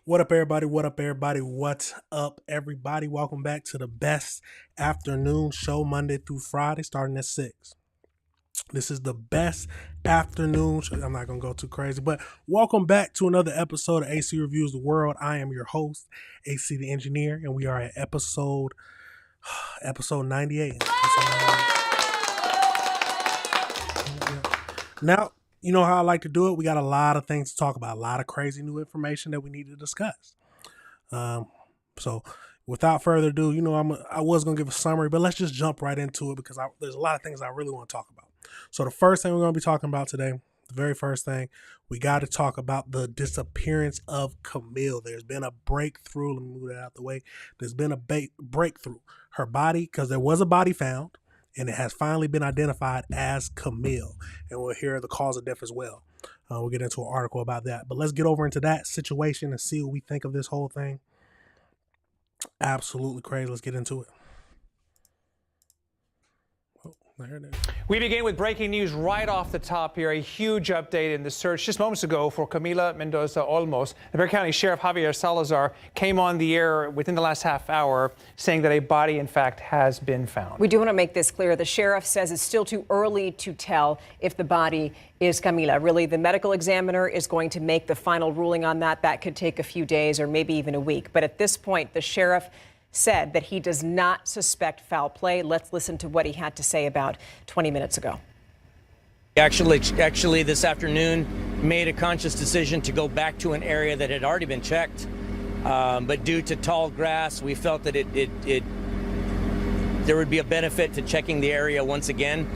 What up, everybody? What up, everybody? What's up, everybody? Welcome back to the best afternoon show, Monday through Friday, starting at 6. This is the best afternoon show. I'm not going to go too crazy, but welcome back to another episode of AC Reviews the World. I am your host, AC the Engineer, and we are at episode 98. Now, you know how I like to do it. We got a lot of things to talk about, a lot of crazy new information that we need to discuss. So without further ado, you know, I was going to give a summary, but let's just jump right into it because there's a lot of things I really want to talk about. So the first thing we're going to be talking about today, the very first thing, we got to talk about the disappearance of Camila. There's been a breakthrough. Let me move that out the way. There's been a breakthrough. Her body, because there was a body found, and it has finally been identified as Camila. And we'll hear the cause of death as well. We'll get into an article about that. But let's get over into that situation and see what we think of this whole thing. Absolutely crazy. Let's get into it. There it is. We begin with breaking news right off the top here. A huge update in the search just moments ago for Camila Mendoza Olmos. The Bexar County Sheriff Javier Salazar came on the air within the last half hour saying that a body, in fact, has been found. We do want to make this clear. The sheriff says it's still too early to tell if the body is Camila. Really, the medical examiner is going to make the final ruling on that. That could take a few days or maybe even a week. But at this point, the sheriff said that he does not suspect foul play. Let's listen to what he had to say about 20 minutes ago. Actually, this afternoon made a conscious decision to go back to an area that had already been checked. But due to tall grass, we felt that there would be a benefit to checking the area once again.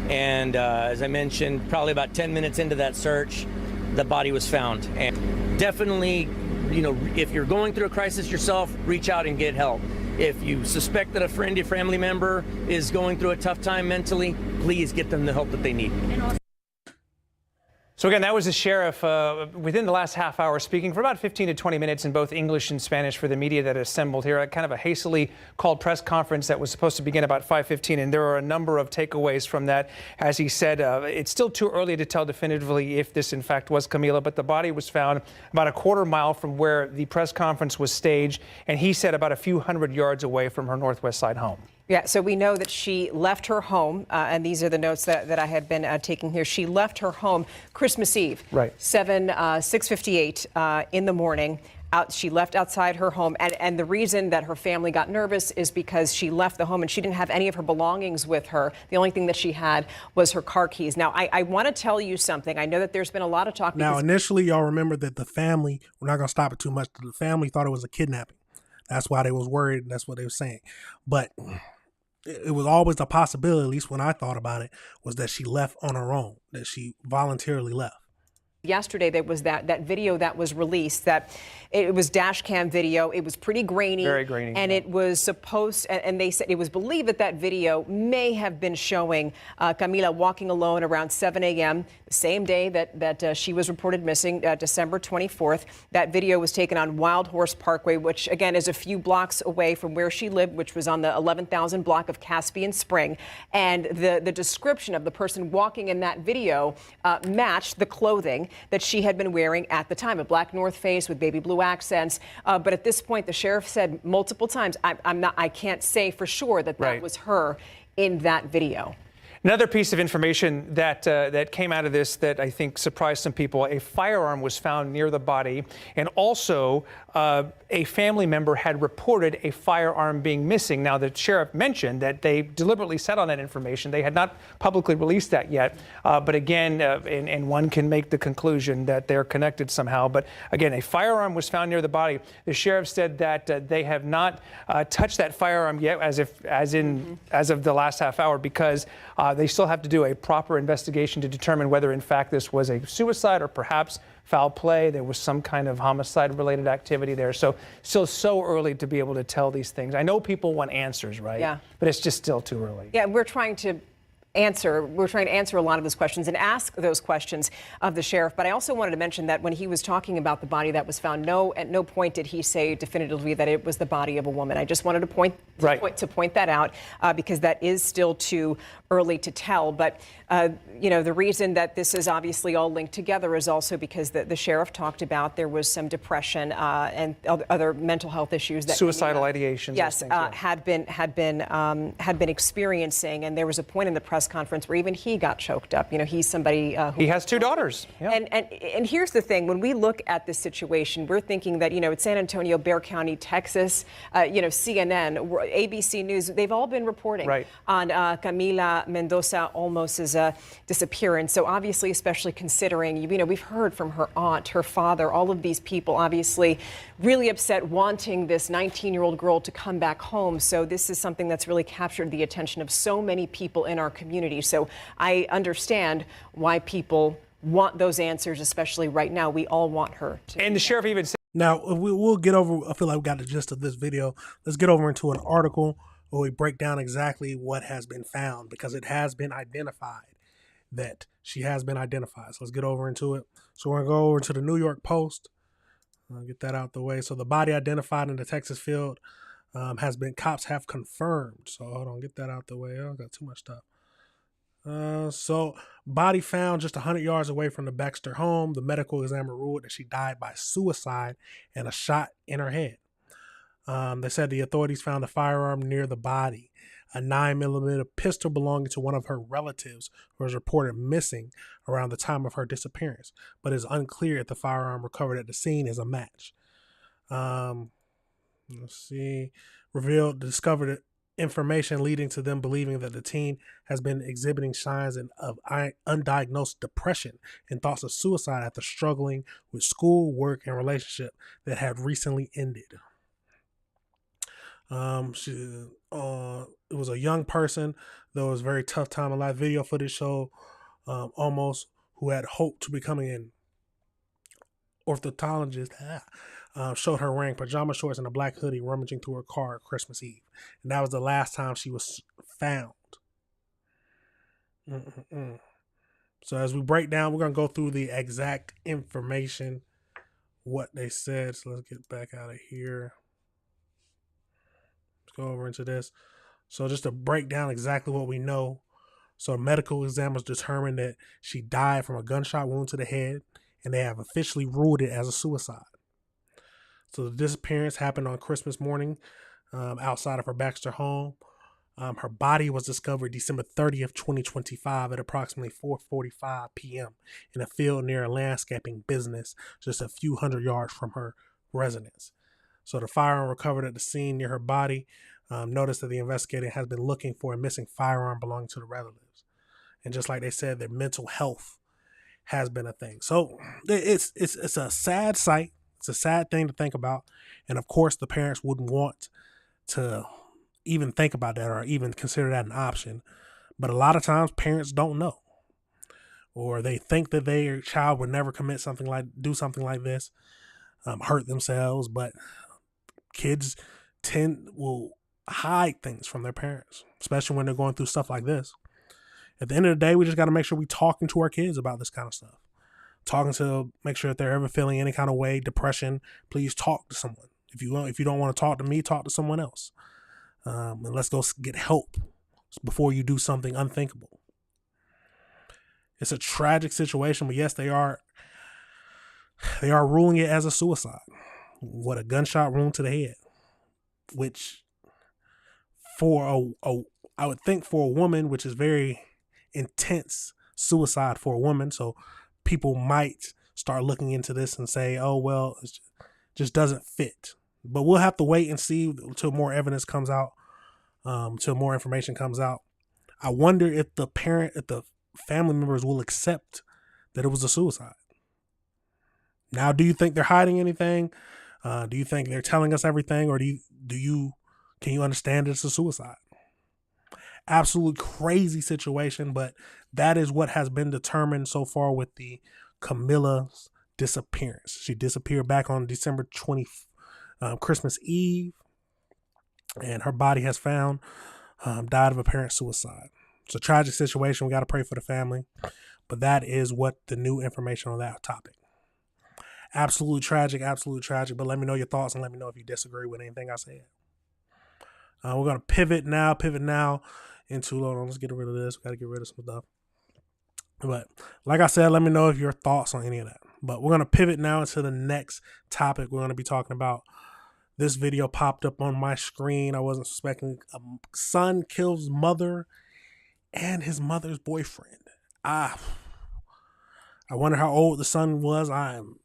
And as I mentioned, probably about 10 minutes into that search, the body was found. And definitely, you know, if you're going through a crisis yourself, reach out and get help. If you suspect that a friend or family member is going through a tough time mentally, please get them the help that they need. So again, that was the sheriff within the last half hour speaking for about 15 to 20 minutes in both English and Spanish for the media that assembled here at kind of a hastily called press conference that was supposed to begin about 5:15. And there are a number of takeaways from that. As he said, it's still too early to tell definitively if this in fact was Camila, but the body was found about a quarter mile from where the press conference was staged. And he said about a few hundred yards away from her northwest side home. Yeah, so we know that she left her home, and these are the notes that I had been taking here. She left her home Christmas Eve, right? 6:58 in the morning. She left outside her home, and the reason that her family got nervous is because she left the home and she didn't have any of her belongings with her. The only thing that she had was her car keys. Now, I want to tell you something. I know that there's been a lot of talk. Now, initially, y'all remember that the family, we're not going to stop it too much, the family thought it was a kidnapping. That's why they was worried, and that's what they were saying. But it was always a possibility, at least when I thought about it, was that she left on her own, that she voluntarily left. Yesterday, there was that video that was released, that it was dash cam video. It was pretty grainy. Very grainy. And it was supposed, and they said it was believed that video may have been showing Camila walking alone around 7 a.m., the same day that she was reported missing, December 24th. That video was taken on Wild Horse Parkway, which, again, is a few blocks away from where she lived, which was on the 11,000 block of Caspian Spring. And the description of the person walking in that video matched the clothing that she had been wearing at the time, a black North Face with baby blue accents. But at this point, the sheriff said multiple times, I can't say for sure that Right. was her in that video. Another piece of information that came out of this that I think surprised some people: a firearm was found near the body, and also a family member had reported a firearm being missing. Now, the sheriff mentioned that they deliberately sat on that information. They had not publicly released that yet. But again, and one can make the conclusion that they're connected somehow. But again, a firearm was found near the body. The sheriff said that they have not touched that firearm yet, as of the last half hour, because they still have to do a proper investigation to determine whether, in fact, this was a suicide or perhaps foul play. There was some kind of homicide-related activity there. So still so early to be able to tell these things. I know people want answers, right? Yeah. But it's just still too early. Yeah, we're trying to answer a lot of those questions and ask those questions of the sheriff. But I also wanted to mention that when he was talking about the body that was found, at no point did he say definitively that it was the body of a woman. I just wanted to point that out because that is still too early to tell. But the reason that this is obviously all linked together is also because the sheriff talked about there was some depression and other mental health issues that suicidal ideations. Yes, had been experiencing, and there was a point in the press conference where even he got choked up. He's somebody who he has 2 daughters. Yeah. And here's the thing: when we look at this situation, we're thinking that it's San Antonio, Bexar County, Texas, CNN, ABC News. They've all been reporting on Camila Mendoza Olmos' disappearance. So obviously, especially considering we've heard from her aunt, her father, all of these people obviously really upset, wanting this 19-year-old girl to come back home. So this is something that's really captured the attention of so many people in our community. So I understand why people want those answers, especially right now. We all want her to. And the sheriff even said. Now, we'll get over, I feel like we got the gist of this video. Let's get over into an article where we break down exactly what has been found, because it has been identified that she has been identified. So let's get over into it. So we're going to go over to the New York Post. I'll get that out the way. So the body identified in the Texas field cops have confirmed. So hold on, get that out the way. I got too much stuff. So body found just 100 yards away from the Baxter home. The medical examiner ruled that she died by suicide and a shot in her head. They said the authorities found a firearm near the body, a 9mm pistol belonging to one of her relatives who was reported missing around the time of her disappearance, but it's unclear if the firearm recovered at the scene is a match. Discovered information leading to them believing that the teen has been exhibiting signs of undiagnosed depression and thoughts of suicide after struggling with school, work, and relationship that had recently ended. It was a young person, though it was a very tough time in life. Video footage showed Olmos, who had hoped to becoming an ornithologist, showed her wearing pajama shorts and a black hoodie rummaging through her car Christmas Eve. And that was the last time she was found. So as we break down, we're going to go through the exact information, what they said. So let's get back out of here. Let's go over into this. So just to break down exactly what we know. So medical examiners determined that she died from a gunshot wound to the head, and they have officially ruled it as a suicide. So the disappearance happened on Christmas morning outside of her Baxter home. Her body was discovered December 30th, 2025 at approximately 4:45 p.m. in a field near a landscaping business just a few hundred yards from her residence. So the firearm recovered at the scene near her body. Noticed that the investigator has been looking for a missing firearm belonging to the relatives. And just like they said, their mental health has been a thing. So it's a sad sight. It's a sad thing to think about. And of course, the parents wouldn't want to even think about that or even consider that an option. But a lot of times parents don't know, or they think that their child would never do something like this, hurt themselves. But kids will hide things from their parents, especially when they're going through stuff like this. At the end of the day, we just got to make sure we're talking to our kids about this kind of stuff. Make sure if they're ever feeling any kind of way, depression, please talk to someone. If you don't want to talk to me, talk to someone else. And let's go get help before you do something unthinkable. It's a tragic situation, but yes, they are ruling it as a suicide. What, a gunshot wound to the head, which I would think for a woman, which is very intense suicide for a woman. So people might start looking into this and say, oh, well, it just doesn't fit. But we'll have to wait and see until more evidence comes out, till more information comes out. I wonder if the family members will accept that it was a suicide. Now, do you think they're hiding anything? Do you think they're telling us everything, or can you understand it's a suicide? Absolutely crazy situation, but that is what has been determined so far with the Camila's disappearance. She disappeared back on December 20th, Christmas Eve, and her body has found, died of apparent suicide. It's a tragic situation. We got to pray for the family, but that is what the new information on that topic. Absolutely tragic, but let me know your thoughts and let me know if you disagree with anything I said. We're going to pivot now into, hold on, let's get rid of this. We got to get rid of some stuff. But like I said, let me know if your thoughts on any of that. But we're going to pivot now into the next topic. We're going to be talking about, this video popped up on my screen. I wasn't suspecting. A son kills mother and his mother's boyfriend. I wonder how old the son was. I'm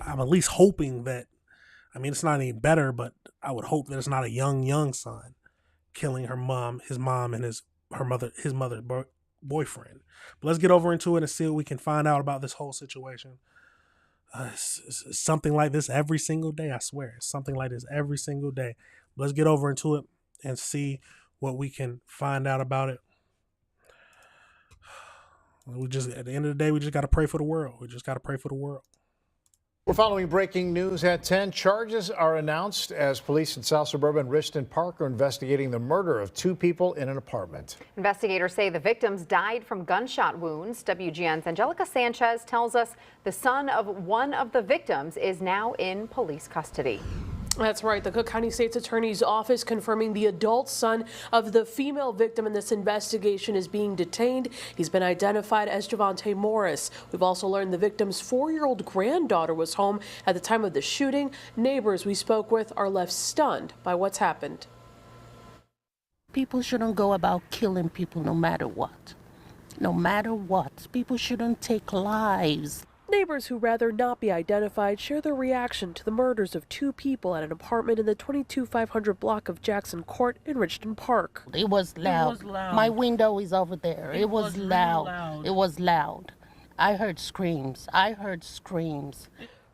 at least hoping that, I mean, it's not any better, but I would hope that it's not a young son killing his mom and his mother's boyfriend. But let's get over into it and see what we can find out about this whole situation. It's something like this every single day, I swear. It's something like this every single day. Let's get over into it and see what we can find out about it. At the end of the day, we just got to pray for the world. We're following breaking news at 10. Charges are announced as police in South Suburban Richton Park are investigating the murder of 2 people in an apartment. Investigators say the victims died from gunshot wounds. WGN's Angelica Sanchez tells us the son of one of the victims is now in police custody. That's right. The Cook County State's Attorney's Office confirming the adult son of the female victim in this investigation is being detained. He's been identified as Javante Morris. We've also learned the victim's 4-year-old granddaughter was home at the time of the shooting. Neighbors we spoke with are left stunned by what's happened. People shouldn't go about killing people no matter what. No matter what. People shouldn't take lives. Neighbors who rather not be identified share their reaction to the murders of 2 people at an apartment in the 22500 block of Jackson Court in Richton Park. It was loud. My window is over there. It was loud. It was loud. I heard screams.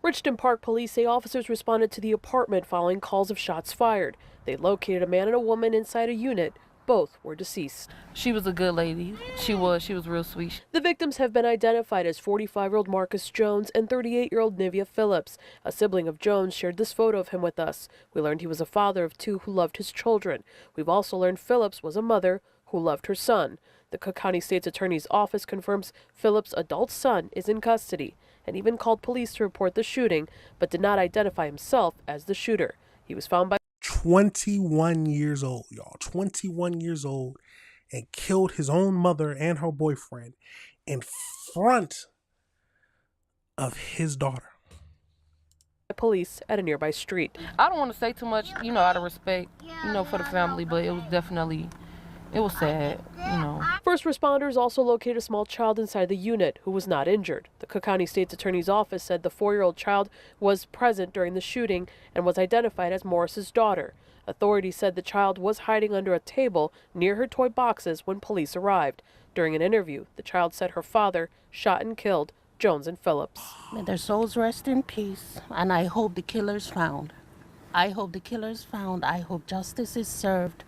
Richton Park police say officers responded to the apartment following calls of shots fired. They located a man and a woman inside a unit. Both were deceased. She was a good lady. She was real sweet. The victims have been identified as 45-year-old Marcus Jones and 38-year-old Nivea Phillips. A sibling of Jones shared this photo of him with us. We learned he was a father of 2 who loved his children. We've also learned Phillips was a mother who loved her son. The Cook County State's Attorney's Office confirms Phillips' adult son is in custody and even called police to report the shooting, but did not identify himself as the shooter. He was found by 21 years old, y'all. 21 years old, and killed his own mother and her boyfriend in front of his daughter. Police at a nearby street. I don't want to say too much, out of respect, for the family, but it was sad, First responders also located a small child inside the unit who was not injured. The Cook County State's Attorney's Office said the 4-year-old child was present during the shooting and was identified as Morris's daughter. Authorities said the child was hiding under a table near her toy boxes when police arrived. During an interview, the child said her father shot and killed Jones and Phillips. May their souls rest in peace, and I hope the killer's found. I hope justice is served.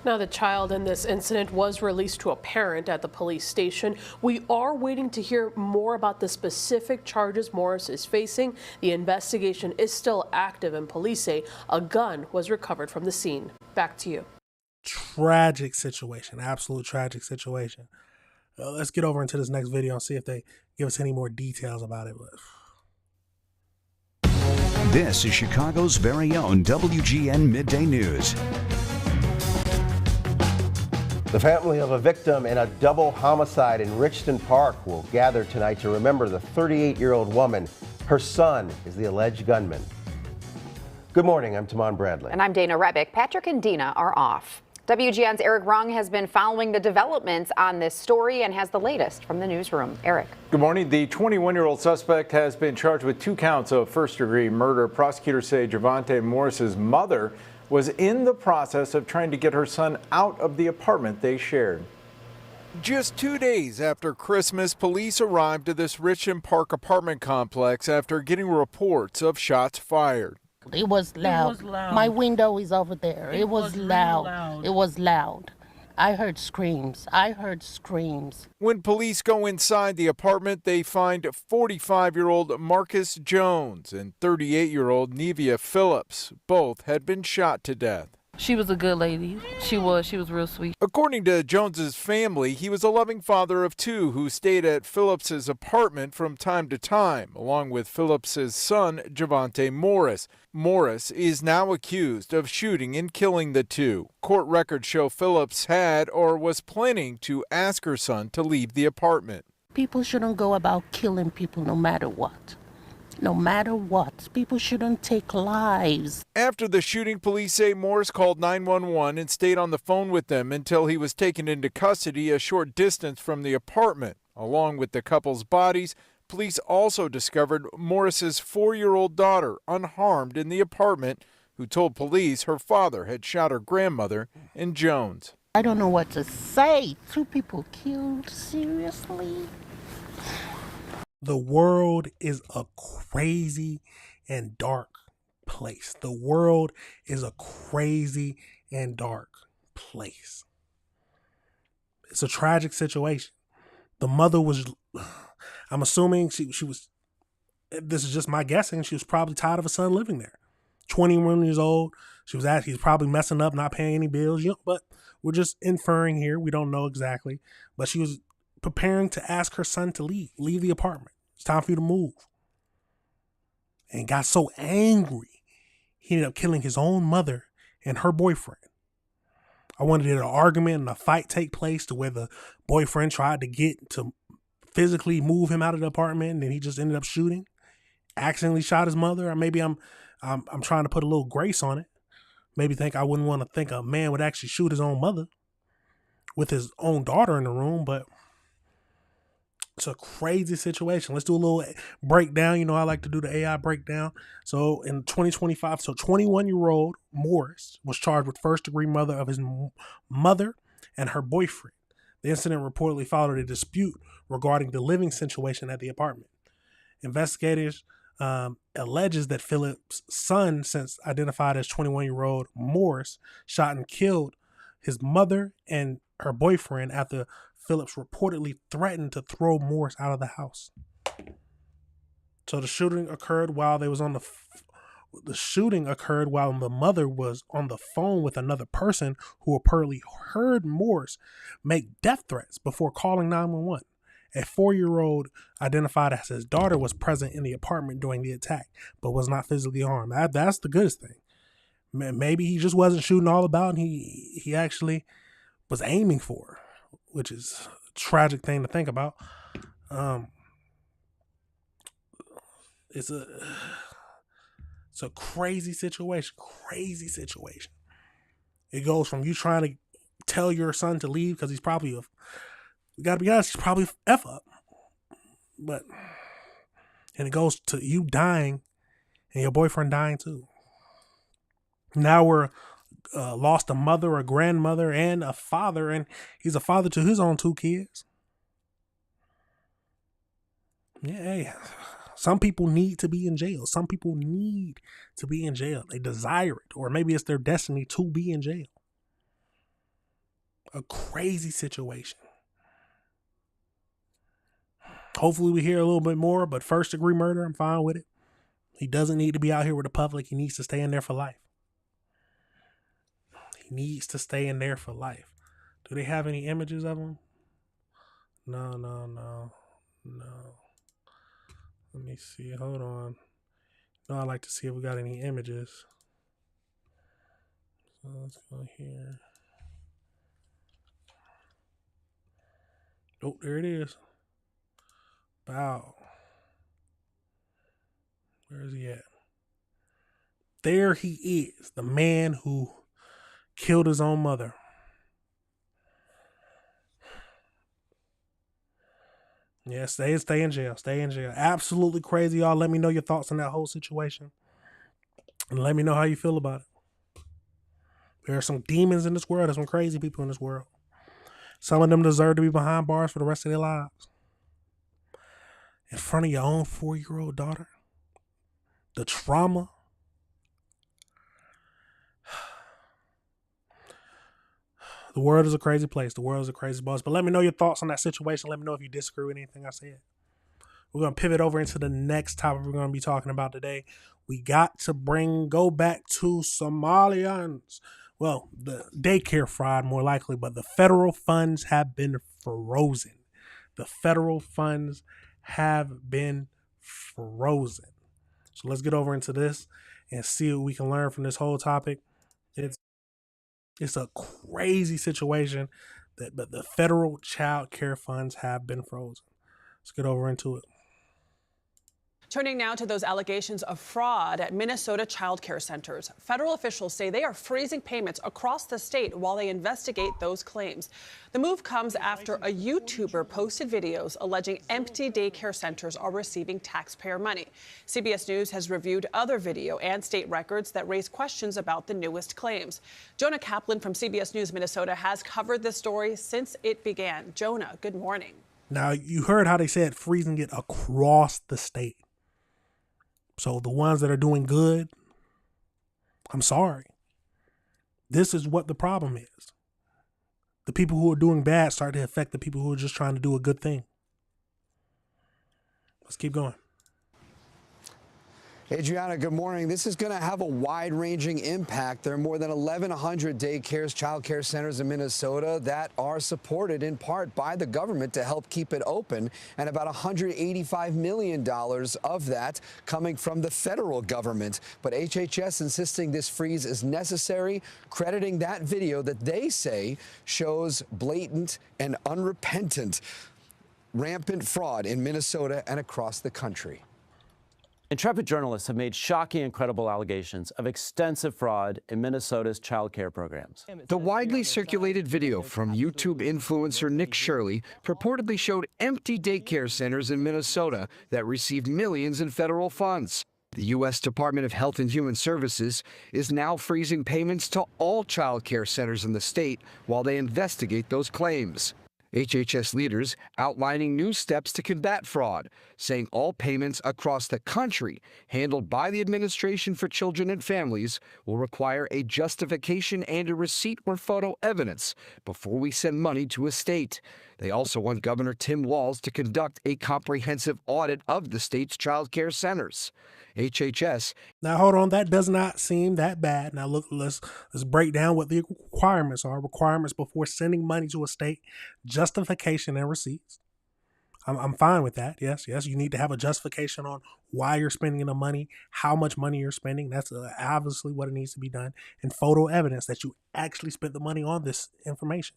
Now, the child in this incident was released to a parent at the police station. We are waiting to hear more about the specific charges Morris is facing. The investigation is still active, and police say a gun was recovered from the scene. Back to you. Tragic situation, absolute tragic situation. Let's get over into this next video and see if they give us any more details about it. This is Chicago's very own WGN Midday News. The family of a victim in a double homicide in Richton Park will gather tonight to remember the 38-year-old woman. Her son is the alleged gunman. Good morning, I'm Tamon Bradley. And I'm Dana Rebick. Patrick and Dina are off. WGN's Eric Rung has been following the developments on this story and has the latest from the newsroom. Eric. Good morning. The 21-year-old suspect has been charged with 2 counts of first-degree murder. Prosecutors say Javante Morris's mother was in the process of trying to get her son out of the apartment they shared. Just 2 days after Christmas, police arrived at this Richton Park apartment complex after getting reports of shots fired. It was loud. My window is over there. It was loud. It was loud. I heard screams. I heard screams. When police go inside the apartment, they find 45-year-old Marcus Jones and 38-year-old Nevia Phillips. Both had been shot to death. She was a good lady. She was real sweet. According to Jones's family, he was a loving father of two who stayed at Phillips's apartment from time to time, along with Phillips's son, Javante Morris. Morris is now accused of shooting and killing the two. Court records show Phillips had or was planning to ask her son to leave the apartment. People shouldn't go about killing people no matter what. No matter what, people shouldn't take lives. After the shooting, police say Morris called 911 and stayed on the phone with them until he was taken into custody a short distance from the apartment. Along with the couple's bodies, police also discovered Morris's 4-year-old daughter unharmed in the apartment, who told police her father had shot her grandmother and Jones. I don't know what to say. 2 people killed? Seriously? The world is a crazy and dark place. The world is a crazy and dark place. It's a tragic situation. The mother was, I'm assuming she was, this is just my guessing, she was probably tired of her son living there. 21 years old. He's probably messing up, not paying any bills, but we're just inferring here. We don't know exactly. But she was preparing to ask her son to leave the apartment. It's time for you to move. And got so angry, he ended up killing his own mother and her boyfriend. I wanted an argument and a fight take place to where the boyfriend tried to get to physically move him out of the apartment, and then he just ended up shooting, accidentally shot his mother. Or maybe I'm trying to put a little grace on it. Maybe I wouldn't want to think a man would actually shoot his own mother with his own daughter in the room, but it's a crazy situation. Let's do a little breakdown. I like to do the AI breakdown. So in 2025, 21-year-old Morris was charged with first-degree murder of his mother and her boyfriend. The incident reportedly followed a dispute regarding the living situation at the apartment. Investigators alleges that Phillips' son, since identified as 21-year-old Morris, shot and killed his mother and her boyfriend after Phillips reportedly threatened to throw Morris out of the house. So the shooting occurred while the mother was on the phone with another person who apparently heard Morris make death threats before calling 911. A 4-year-old identified as his daughter was present in the apartment during the attack, but was not physically harmed. That's the goodest thing. Maybe he just wasn't shooting all about, and he actually was aiming for her, which is a tragic thing to think about. It's a crazy situation. It goes from you trying to tell your son to leave because he's probably we gotta be honest, he's probably F up. And it goes to you dying and your boyfriend dying too. Now we're lost a mother, a grandmother, and a father, and he's a father to his own 2 kids. Yeah, some people need to be in jail. They desire it, or maybe it's their destiny to be in jail. A crazy situation. Hopefully we hear a little bit more, but first-degree murder, I'm fine with it. He doesn't need to be out here with the public. He needs to stay in there for life. Do they have any images of him? No. Let me see. Hold on. No, I like to see if we got any images. So let's go here. Oh, there it is. Wow. Where is he at? There he is. The man who killed his own mother. Yeah, stay in jail. Absolutely crazy, y'all. Let me know your thoughts on that whole situation. And let me know how you feel about it. There are some demons in this world. There's some crazy people in this world. Some of them deserve to be behind bars for the rest of their lives. In front of your own 4-year-old daughter. The trauma. The world is a crazy place. The world is a crazy bus. But let me know your thoughts on that situation. Let me know if you disagree with anything I said. We're going to pivot over into the next topic we're going to be talking about today. We got to go back to Somalians. Well, the daycare fraud more likely, but the federal funds have been frozen. The federal funds have been frozen. So let's get over into this and see what we can learn from this whole topic. It's a crazy situation but the federal child care funds have been frozen. Let's get over into it. Turning now to those allegations of fraud at Minnesota child care centers. Federal officials say they are freezing payments across the state while they investigate those claims. The move comes after a YouTuber posted videos alleging empty daycare centers are receiving taxpayer money. CBS News has reviewed other video and state records that raise questions about the newest claims. Jonah Kaplan from CBS News Minnesota has covered this story since it began. Jonah, good morning. Now, you heard how they said freezing it across the state. So the ones that are doing good, I'm sorry. This is what the problem is. The people who are doing bad start to affect the people who are just trying to do a good thing. Let's keep going. Adriana, good morning. This is going to have a wide-ranging impact. There are more than 1,100 daycares, child care centers in Minnesota that are supported in part by the government to help keep it open, and about $185 million of that coming from the federal government. But HHS insisting this freeze is necessary, crediting that video that they say shows blatant and unrepentant rampant fraud in Minnesota and across the country. Intrepid journalists have made shocking and credible allegations of extensive fraud in Minnesota's child care programs. The widely circulated video from YouTube influencer Nick Shirley purportedly showed empty daycare centers in Minnesota that received millions in federal funds. The U.S. Department of Health and Human Services is now freezing payments to all child care centers in the state while they investigate those claims. HHS leaders outlining new steps to combat fraud, saying all payments across the country handled by the Administration for Children and Families will require a justification and a receipt or photo evidence before we send money to a state. They also want Governor Tim Walz to conduct a comprehensive audit of the state's child care centers. HHS. Now, hold on. That does not seem that bad. Now, look, let's break down what the requirements are. Requirements before sending money to a state, justification and receipts. I'm fine with that. Yes, you need to have a justification on why you're spending the money, how much money you're spending. That's obviously what it needs to be done. And photo evidence that you actually spent the money on this information.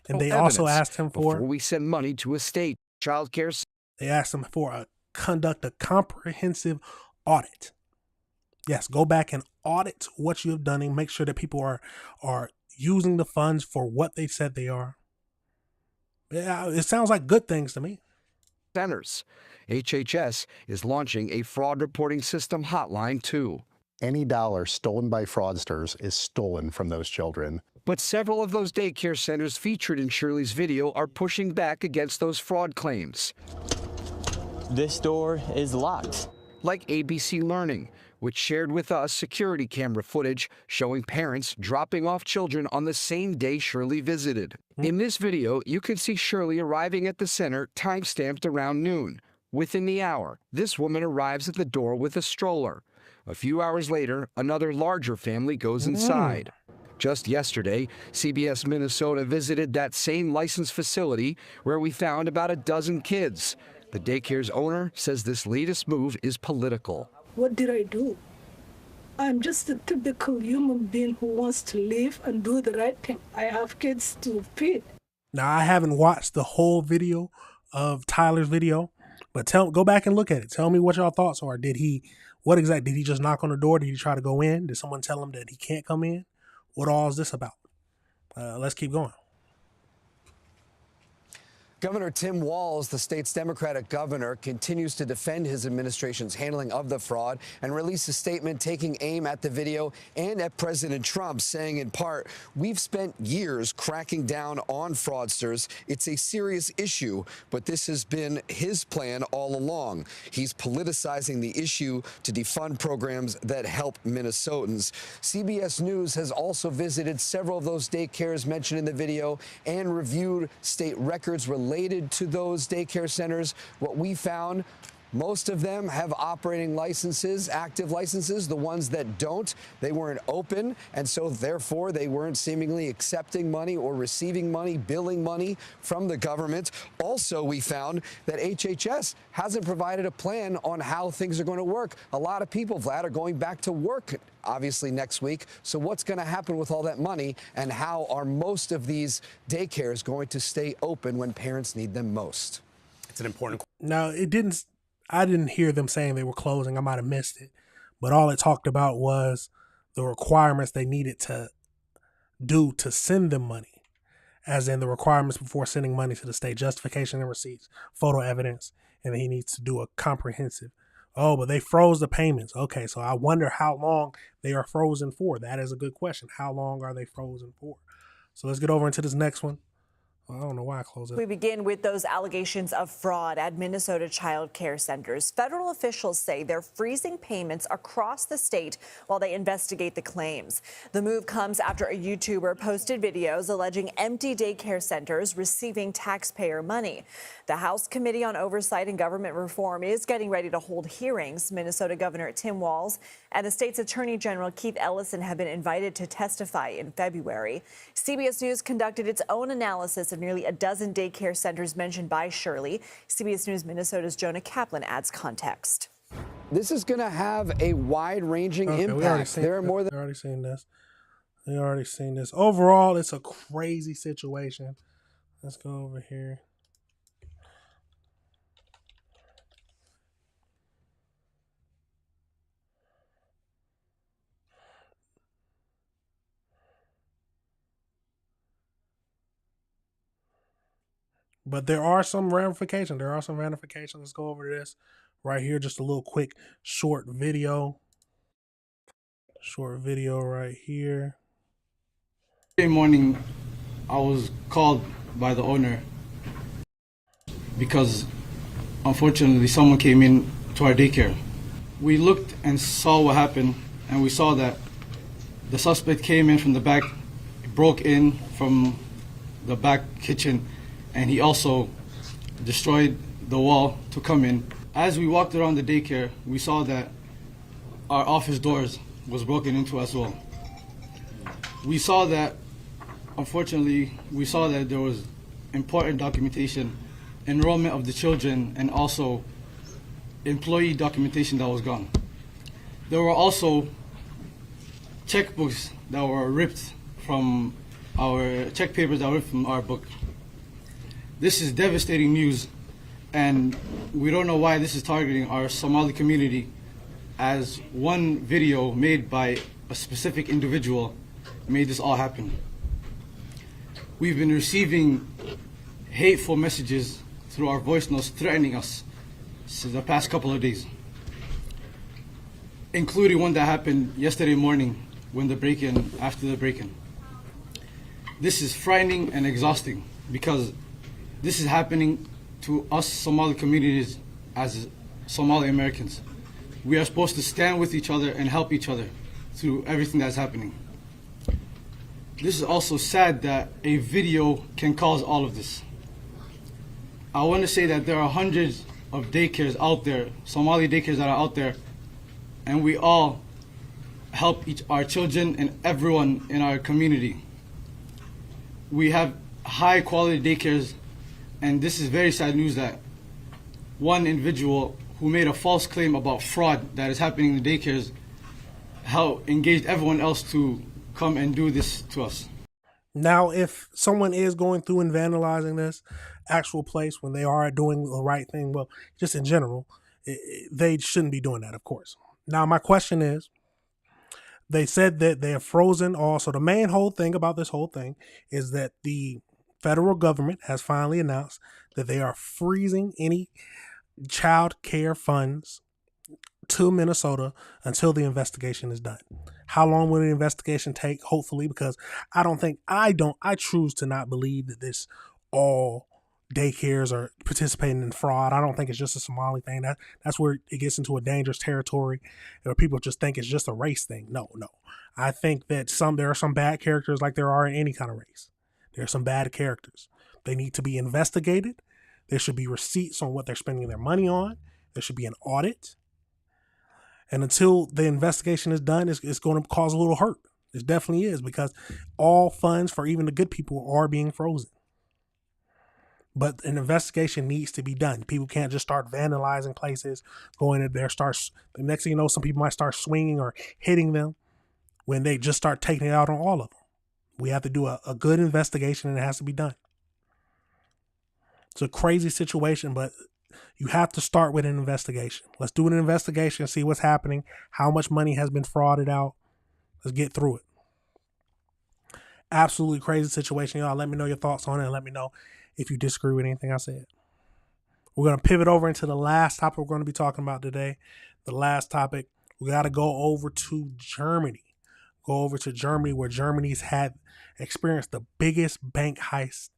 And they also asked him for, before we send money to a state child care. They asked him for conduct a comprehensive audit. Yes, go back and audit what you have done and make sure that people are using the funds for what they said they are. Yeah, it sounds like good things to me. Centers. HHS is launching a fraud reporting system hotline too. Any dollar stolen by fraudsters is stolen from those children. But several of those daycare centers featured in Shirley's video are pushing back against those fraud claims. This door is locked. Like ABC Learning, which shared with us security camera footage showing parents dropping off children on the same day Shirley visited. In this video, you can see Shirley arriving at the center, time-stamped around noon. Within the hour, this woman arrives at the door with a stroller. A few hours later, another larger family goes inside. Just yesterday, CBS Minnesota visited that same licensed facility where we found about a dozen kids. The daycare's owner says this latest move is political. What did I do? I'm just a typical human being who wants to live and do the right thing. I have kids to feed. Now, I haven't watched the whole video of Tyler's video, but go back and look at it. Tell me what y'all thoughts are. Did he just knock on the door? Did he try to go in? Did someone tell him that he can't come in? What all is this about? Let's keep going. Governor Tim Walz, the state's Democratic governor, continues to defend his administration's handling of the fraud and released a statement taking aim at the video and at President Trump, saying in part, "We've spent years cracking down on fraudsters. It's a serious issue, but this has been his plan all along. He's politicizing the issue to defund programs that help Minnesotans." CBS News has also visited several of those daycares mentioned in the video and reviewed state records related to those daycare centers. What we found, most of them have operating licenses, active licenses. The ones that don't, they weren't open, and so therefore they weren't seemingly accepting money or receiving money, billing money from the government. Also, we found that HHS hasn't provided a plan on how things are going to work. A lot of people, Vlad, are going back to work obviously next week. So what's going to happen with all that money, and how are most of these daycares going to stay open when parents need them most? It's an important question. Now, I didn't hear them saying they were closing. I might have missed it. But all it talked about was the requirements they needed to do to send them money, as in the requirements before sending money to the state: justification and receipts, photo evidence, and he needs to do a comprehensive. Oh, but they froze the payments. Okay, so I wonder how long they are frozen for. That is a good question. How long are they frozen for? So let's get over into this next one. Well, I don't know why I closed it. We begin with those allegations of fraud at Minnesota child care centers. Federal officials say they're freezing payments across the state while they investigate the claims. The move comes after a YouTuber posted videos alleging empty daycare centers receiving taxpayer money. The House Committee on Oversight and Government Reform is getting ready to hold hearings. Minnesota Governor Tim Walz and the state's Attorney General Keith Ellison have been invited to testify in February. CBS News conducted its own analysis of nearly a dozen daycare centers mentioned by Shirley. CBS News Minnesota's Jonah Kaplan adds context. This is going to have a wide-ranging impact. We already seen this. Overall, it's a crazy situation. Let's go over here. But there are some ramifications. Let's go over this right here. Just a little quick short video. Right here. Monday morning, I was called by the owner because unfortunately someone came in to our daycare. We looked and saw what happened, and we saw that the suspect came in from the back, broke in from the back kitchen, and he also destroyed the wall to come in. As we walked around the daycare, we saw that our office doors was broken into as well. We saw that, unfortunately, there was important documentation, enrollment of the children, and also employee documentation that was gone. There were also checkbooks that were ripped from our check papers that were ripped from our book. This is devastating news, and we don't know why this is targeting our Somali community, as one video made by a specific individual made this all happen. We've been receiving hateful messages through our voice notes threatening us since the past couple of days, including one that happened yesterday morning after the break-in. This is frightening and exhausting because this is happening to us Somali communities as Somali Americans. We are supposed to stand with each other and help each other through everything that's happening. This is also sad that a video can cause all of this. I want to say that there are hundreds of daycares out there, Somali daycares that are out there, and we all help our children and everyone in our community. We have high quality daycares, and this is very sad news that one individual who made a false claim about fraud that is happening in the daycares engaged everyone else to come and do this to us. Now, if someone is going through and vandalizing this actual place when they are doing the right thing, well, just in general, they shouldn't be doing that, of course. Now, my question is, they said that they have frozen all. So the main whole thing about this whole thing is that the federal government has finally announced that they are freezing any child care funds to Minnesota until the investigation is done. How long will the investigation take? Hopefully, because I choose to not believe that this all daycares are participating in fraud. I don't think it's just a Somali thing. That's where it gets into a dangerous territory where people just think it's just a race thing. No. I think that there are some bad characters like there are in any kind of race. There are some bad characters. They need to be investigated. There should be receipts on what they're spending their money on. There should be an audit. And until the investigation is done, it's going to cause a little hurt. It definitely is, because all funds for even the good people are being frozen. But an investigation needs to be done. People can't just start vandalizing places, going in there, the next thing you know, some people might start swinging or hitting them when they just start taking it out on all of them. We have to do a good investigation, and it has to be done. It's a crazy situation, but you have to start with an investigation. Let's do an investigation, see what's happening, how much money has been frauded out. Let's get through it. Absolutely crazy situation, y'all. Let me know your thoughts on it, and let me know if you disagree with anything I said. We're going to pivot over into the last topic we're going to be talking about today. The last topic, we got to go over to Germany. Go over to Germany, where Germany's had experienced the biggest bank heist,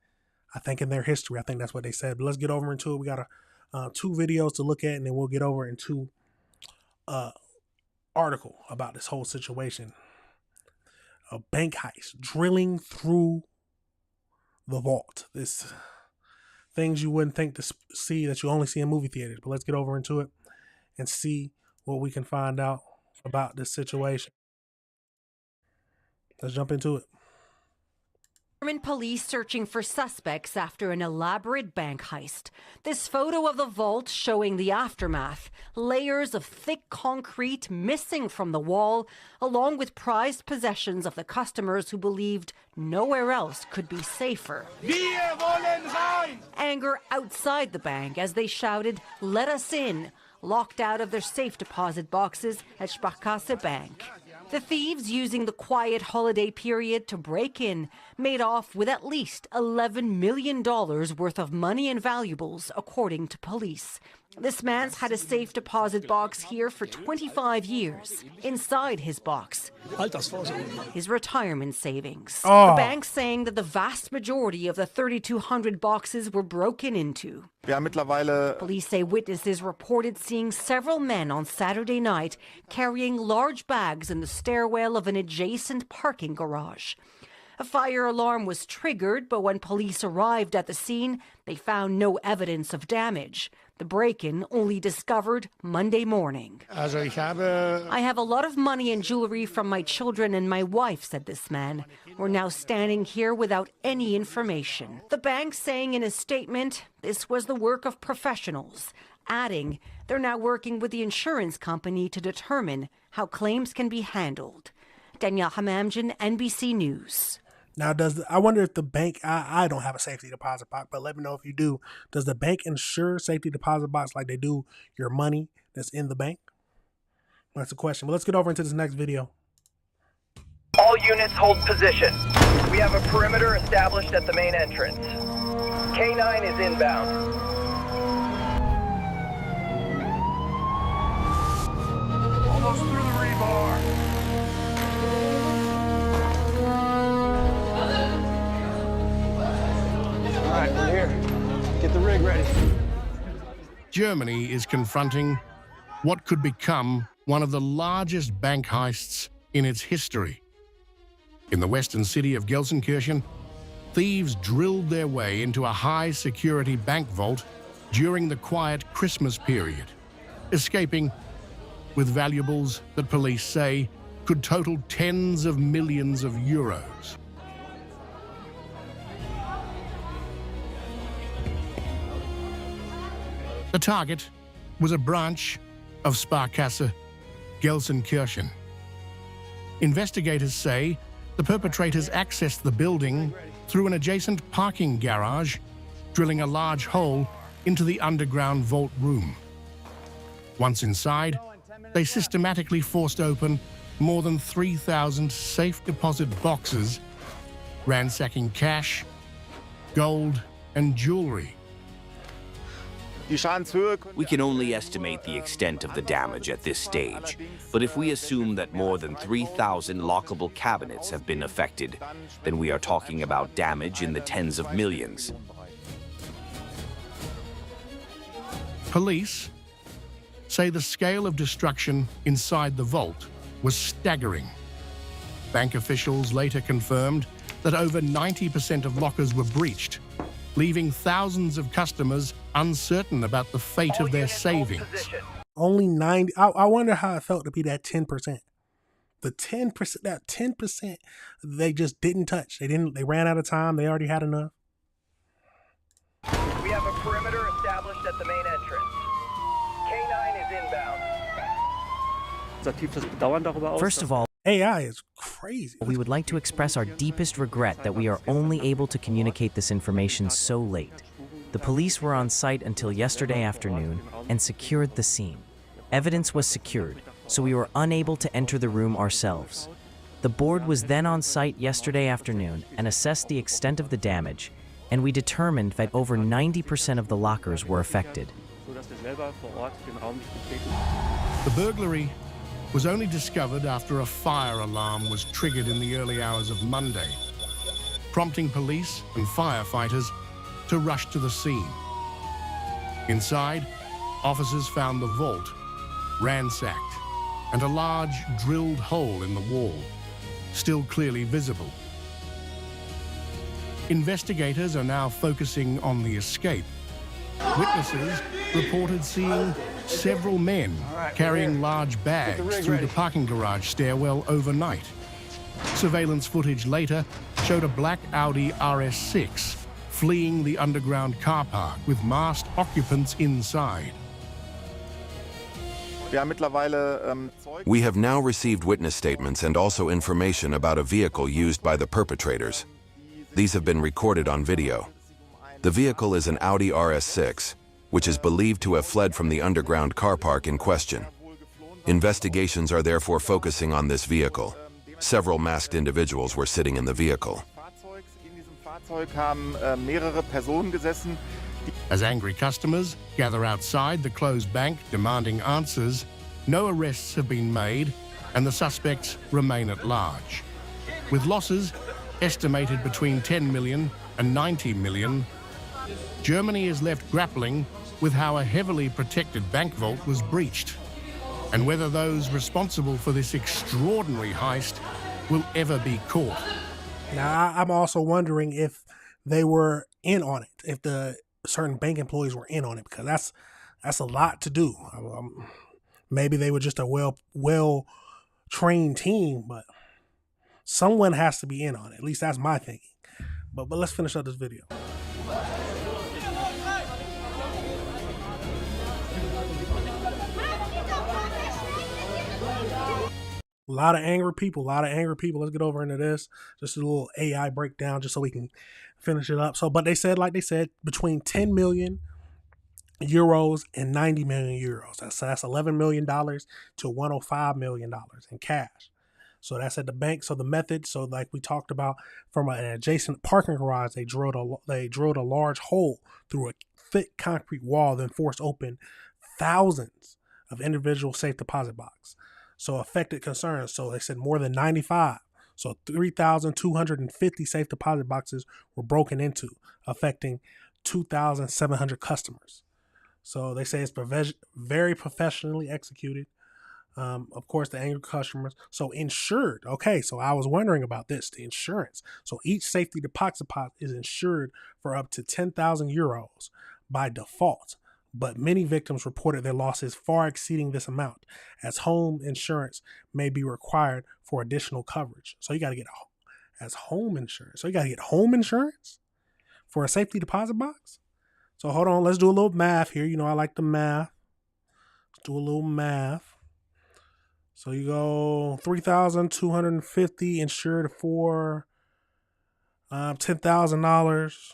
I think, in their history. I think that's what they said. But let's get over into it. We got two videos to look at, and then we'll get over into article about this whole situation. A bank heist, drilling through the vault. This things you wouldn't think to see, that you only see in movie theaters. But let's get over into it and see what we can find out about this situation. Let's jump into it. German police searching for suspects after an elaborate bank heist. This photo of the vault showing the aftermath. Layers of thick concrete missing from the wall, along with prized possessions of the customers who believed nowhere else could be safer. Wir wollen rein! Anger outside the bank as they shouted, "Let us in," locked out of their safe deposit boxes at Sparkasse Bank. The thieves, using the quiet holiday period to break in, made off with at least $11 million worth of money and valuables, according to police. This man's had a safe deposit box here for 25 years. Inside his box, his retirement savings. The bank saying that the vast majority of the 3,200 boxes were broken into. Police say witnesses reported seeing several men on Saturday night carrying large bags in the stairwell of an adjacent parking garage. A fire alarm was triggered, but when police arrived at the scene, they found no evidence of damage. The break-in only discovered Monday morning. I have a lot of money and jewelry from my children and my wife, said this man. We're now standing here without any information. The bank saying in a statement, this was the work of professionals, adding they're now working with the insurance company to determine how claims can be handled. Danielle Hamamjan, NBC News. Now, I wonder if the bank, I don't have a safety deposit box, but let me know if you do. Does the bank insure safety deposit box like they do your money that's in the bank? That's a question. But let's get over into this next video. All units hold position. We have a perimeter established at the main entrance. K9 is inbound. Almost through the rebar. All right, we're here. Get the rig ready. Germany is confronting what could become one of the largest bank heists in its history. In the western city of Gelsenkirchen, thieves drilled their way into a high-security bank vault during the quiet Christmas period, escaping with valuables that police say could total tens of millions of euros. The target was a branch of Sparkasse Gelsenkirchen. Investigators say the perpetrators accessed the building through an adjacent parking garage, drilling a large hole into the underground vault room. Once inside, they systematically forced open more than 3,000 safe deposit boxes, ransacking cash, gold, and jewelry. We can only estimate the extent of the damage at this stage, but if we assume that more than 3,000 lockable cabinets have been affected, then we are talking about damage in the tens of millions. Police say the scale of destruction inside the vault was staggering. Bank officials later confirmed that over 90% of lockers were breached, leaving thousands of customers uncertain about the fate of their savings. Only 90. I wonder how it felt to be that 10%. The 10%, that 10% they just didn't touch. They ran out of time. They already had enough. We have a perimeter established at the main entrance. K9 is inbound. First of all, AI is crazy. We would like to express our deepest regret that we are only able to communicate this information so late. The police were on site until yesterday afternoon and secured the scene. Evidence was secured, so we were unable to enter the room ourselves. The board was then on site yesterday afternoon and assessed the extent of the damage, and we determined that over 90% of the lockers were affected. The burglary was only discovered after a fire alarm was triggered in the early hours of Monday, prompting police and firefighters to rush to the scene. Inside, officers found the vault ransacked and a large drilled hole in the wall, still clearly visible. Investigators are now focusing on the escape. Witnesses reported seeing several men carrying large bags through the parking garage stairwell overnight. Surveillance footage later showed a black Audi RS6 fleeing the underground car park with masked occupants inside. We have now received witness statements and also information about a vehicle used by the perpetrators. These have been recorded on video. The vehicle is an Audi RS6, which is believed to have fled from the underground car park in question. Investigations are therefore focusing on this vehicle. Several masked individuals were sitting in the vehicle. As angry customers gather outside the closed bank demanding answers, no arrests have been made and the suspects remain at large. With losses estimated between 10 million and 90 million, Germany is left grappling with how a heavily protected bank vault was breached and whether those responsible for this extraordinary heist will ever be caught. Now, I'm also wondering if they were in on it, if the certain bank employees were in on it, because that's a lot to do. Maybe they were just a well-trained team, but someone has to be in on it. At least that's my thinking. But let's finish up this video. A lot of angry people. Let's get over into this. Just a little AI breakdown just so we can finish it up. But they said, between 10 million euros and 90 million euros. That's $11 million to $105 million in cash. So that's at the bank. So the method, like we talked about, from an adjacent parking garage, they drilled a large hole through a thick concrete wall, then forced open thousands of individual safe deposit boxes. So affected concerns. So they said more than 95. So 3,250 safe deposit boxes were broken into, affecting 2,700 customers. So they say it's very professionally executed. Of course, the angry customers. So insured. Okay, so I was wondering about this, the insurance. So each safety deposit box is insured for up to 10,000 euros by default. But many victims reported their losses far exceeding this amount, as home insurance may be required for additional coverage. So you got to get home insurance. So you got to get home insurance for a safety deposit box. So hold on, let's do a little math here. You know, I like the math. Let's do a little math. So you go 3,250 insured for $10,000,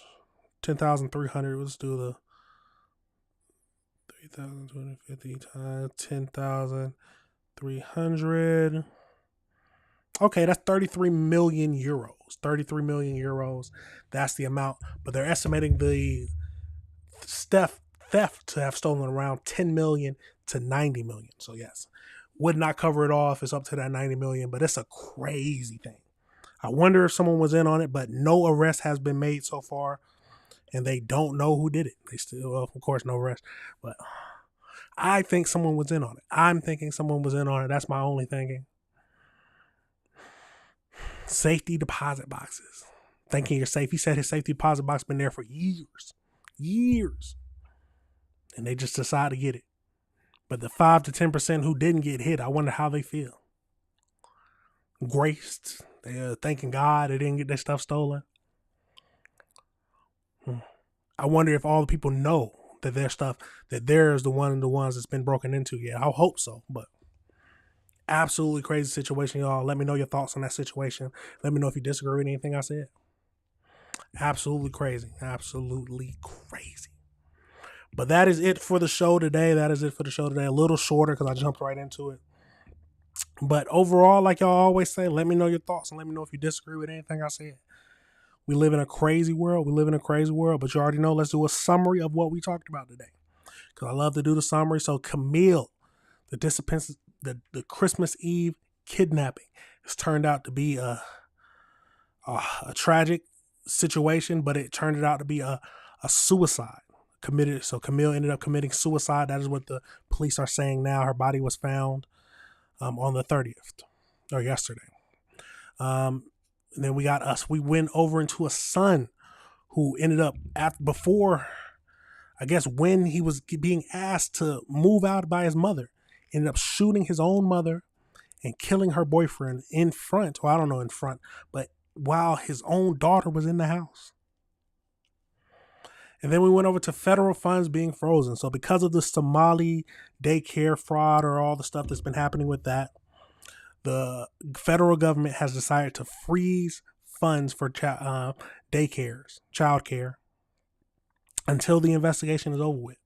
10,300. Let's do the 3,250 times 10,300. Okay, that's 33 million euros. 33 million euros. That's the amount. But they're estimating the theft to have stolen around 10 million to 90 million. So yes, would not cover it all if it's up to that 90 million, but it's a crazy thing. I wonder if someone was in on it, but no arrest has been made so far, and they don't know who did it. They still, well, of course, no arrest, but I think someone was in on it. I'm thinking someone was in on it. That's my only thinking. Safety deposit boxes. Thinking you're safe. He said his safety deposit box been there for years. And they just decide to get it. But the 5 to 10% who didn't get hit, I wonder how they feel. Graced. They're thanking God they didn't get their stuff stolen. I wonder if all the people know that their stuff, that theirs the ones that's been broken into. Yeah, I hope so. But absolutely crazy situation, y'all. Let me know your thoughts on that situation. Let me know if you disagree with anything I said. Absolutely crazy. Absolutely crazy. But that is it for the show today. A little shorter because I jumped right into it. But overall, like y'all always say, let me know your thoughts and let me know if you disagree with anything I said. We live in a crazy world. But you already know, let's do a summary of what we talked about today. Because I love to do the summary. So Camille, the Christmas Eve kidnapping has turned out to be a tragic situation, but it turned out to be a suicide committed. So Camille ended up committing suicide. That is what the police are saying now. Her body was found on the 30th or yesterday. And then we got us. We went over into a son who ended up when he was being asked to move out by his mother, ended up shooting his own mother and killing her boyfriend in front. Well, I don't know in front, but while his own daughter was in the house. And then we went over to federal funds being frozen. So because of the Somali daycare fraud or all the stuff that's been happening with that, the federal government has decided to freeze funds for daycares, childcare, until the investigation is over with.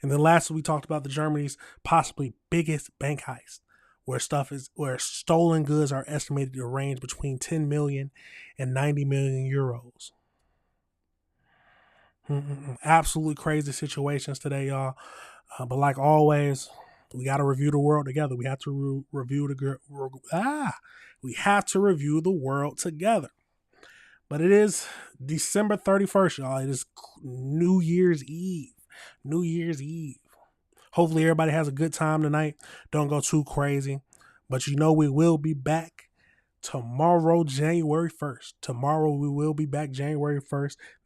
And then lastly, we talked about the Germany's possibly biggest bank heist, where stolen goods are estimated to range between 10 million and 90 million euros. Absolutely crazy situations today, y'all. But like always, we got to review the world together. We have to review the world together. But it is December 31st, y'all. It is New Year's Eve. Hopefully everybody has a good time tonight. Don't go too crazy. But we will be back tomorrow, January 1st.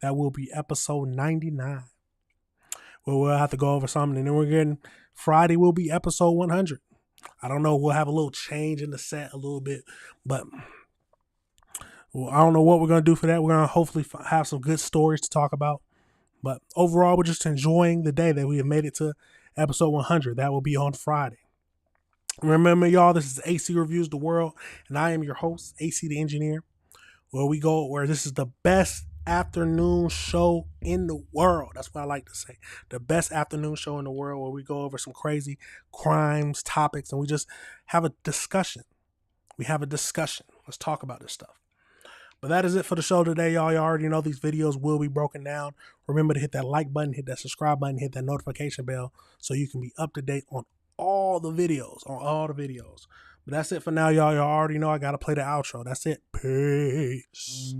That will be episode 99. Well, we'll have to go over something. And then Friday will be episode 100. I don't know. We'll have a little change in the set a little bit. But I don't know what we're going to do for that. We're going to hopefully have some good stories to talk about. But overall, we're just enjoying the day that we have made it to episode 100. That will be on Friday. Remember, y'all, this is AC Reviews the World, and I am your host, AC the Engineer, where this is the best afternoon show in the world. That's what I like to say. The best afternoon show in the world, where we go over some crazy crimes, topics, and we just have a discussion. Let's talk about this stuff. But that is it for the show today, y'all. You already know these videos will be broken down. Remember to hit that like button, hit that subscribe button, hit that notification bell so you can be up to date on all the videos. But that's it for now, y'all. You already know I got to play the outro. That's it. Peace.